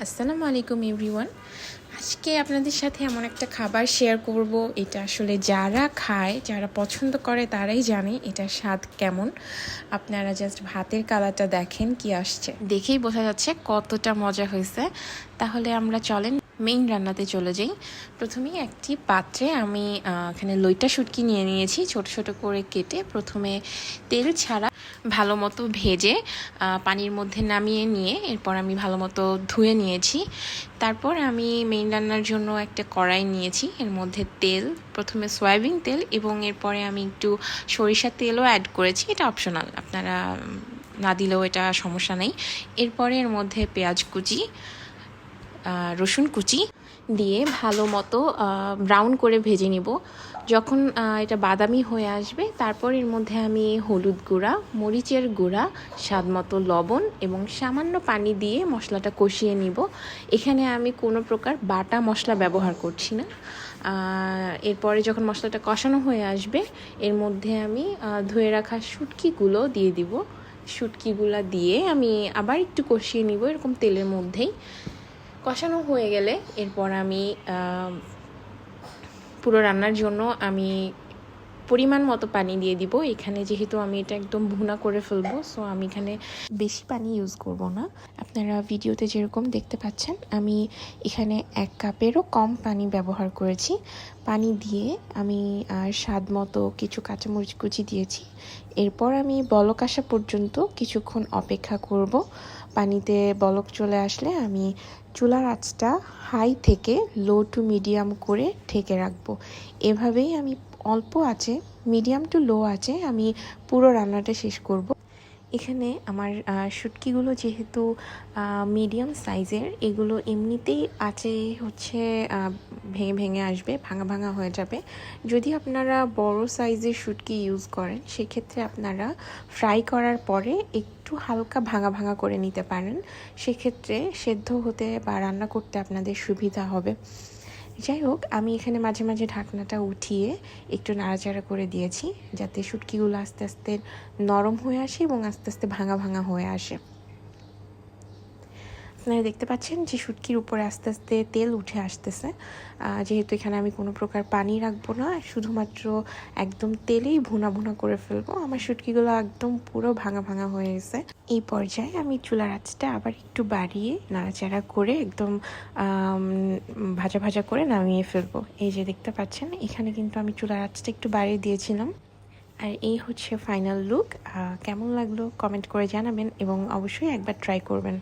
আসসালামু আলাইকুম এভরিওয়ান। আজকে আপনাদের সাথে এমন একটা খাবার শেয়ার করব, এটা আসলে যারা খায়, যারা পছন্দ করে তারাই জানে এটার স্বাদ কেমন। আপনারা জাস্ট ভাতের কালারটা দেখেন, কি আসছে দেখেই বোঝা যাচ্ছে কতটা মজা হয়েছে। তাহলে আমরা চলেন মেইন রান্নাতে চলে যাই। প্রথমেই একটি পাত্রে আমি এখানে লইটা শুটকি নিয়ে নিয়েছি, ছোট ছোট করে কেটে প্রথমে তেল ছাড়া ভালো মতো ভেজে পানির মধ্যে নামিয়ে নিয়ে এরপর আমি ভালো মতো ধুয়ে নিয়েছি। তারপর আমি মেইন রান্নার জন্য একটা কড়াই নিয়েছি, এর মধ্যে তেল, প্রথমে সয়াবিন তেল এবং এরপরে আমি একটু সরিষার তেলও অ্যাড করেছি, এটা অপশনাল, আপনারা না দিলেও এটা সমস্যা নেই। এরপরে এর মধ্যে পেঁয়াজ কুচি, রসুন কুচি দিয়ে ভালো মতো ব্রাউন করে ভেজে নিব। যখন এটা বাদামি হয়ে আসবে তারপর এর মধ্যে আমি হলুদ গুঁড়া, মরিচের গুঁড়া, স্বাদ মতো লবণ এবং সামান্য পানি দিয়ে মশলাটা কষিয়ে নিব। এখানে আমি কোনো প্রকার বাটা মশলা ব্যবহার করছি না। এরপরে যখন মশলাটা কষানো হয়ে আসবে এর মধ্যে আমি ধুয়ে রাখা শুটকিগুলো দিয়ে দিব। শুটকিগুলো দিয়ে আমি আবার একটু কষিয়ে নিব এরকম তেলের মধ্যেই। কষানো হয়ে গেলে এরপর আমি পুরো রান্নার জন্য আমি পরিমাণ মতো পানি দিয়ে দিব। এখানে যেহেতু আমি এটা একদম ভুনা করে ফেলবো, সো আমি এখানে বেশি পানি ইউজ করব না। আপনারা ভিডিওতে যেরকম দেখতে পাচ্ছেন আমি এখানে 1 কাপেরও কম পানি ব্যবহার করেছি। পানি দিয়ে আমি স্বাদ মতো কিছু কাঁচামরিচ কুচি দিয়েছি। এরপর আমি বলক আসা পর্যন্ত কিছুক্ষণ অপেক্ষা করব। পানিতে বলক চলে আসলে আমি চুলার আঁচটা হাই থেকে লো টু মিডিয়াম করে ঢেকে রাখবো। এভাবেই আমি অল্প আছে, মিডিয়াম টু লো আছে আমি পুরো রান্নাটা শেষ করব। এখানে আমার শুটকিগুলো যেহেতু মিডিয়াম সাইজের, এগুলো এমনিতেই আছে হচ্ছে ভেঙে ভেঙে আসবে, ভাঙা ভাঙা হয়ে যাবে। যদি আপনারা বড় সাইজের শুটকি ইউজ করেন সেক্ষেত্রে আপনারা ফ্রাই করার পরে একটু হালকা ভাঙা ভাঙা করে নিতে পারেন, সেক্ষেত্রে সেদ্ধ হতে বা রান্না করতে আপনাদের সুবিধা হবে। যাই হোক, আমি এখানে মাঝে মাঝে ঢাকনাটা উঠিয়ে একটু নাড়াচাড়া করে দিয়েছি যাতে শুটকিগুলো আস্তে আস্তে নরম হয়ে আসে এবং আস্তে আস্তে ভাঙা ভাঙা হয়ে আসে। আপনারা দেখতে পাচ্ছেন যে শুটকির উপরে আস্তে আস্তে তেল উঠে আসতেছে। যেহেতু এখানে আমি কোনো প্রকার পানি রাখবো না, শুধুমাত্র একদম তেলেই ভুনা ভুনা করে ফেলবো। আমার শুটকিগুলো একদম পুরো ভাঙা ভাঙা হয়ে গেছে। এই পর্যায়ে আমি চুলার আঁচটা আবার একটু বাড়িয়ে নাড়াচাড়া করে একদম ভাজা ভাজা করে নামিয়ে ফেলবো। এই যে দেখতে পাচ্ছেন এখানে কিন্তু আমি চুলার আঁচটা একটু বাড়িয়ে দিয়েছিলাম। আর এই হচ্ছে ফাইনাল লুক। কেমন লাগলো কমেন্ট করে জানাবেন এবং অবশ্যই একবার ট্রাই করবেন।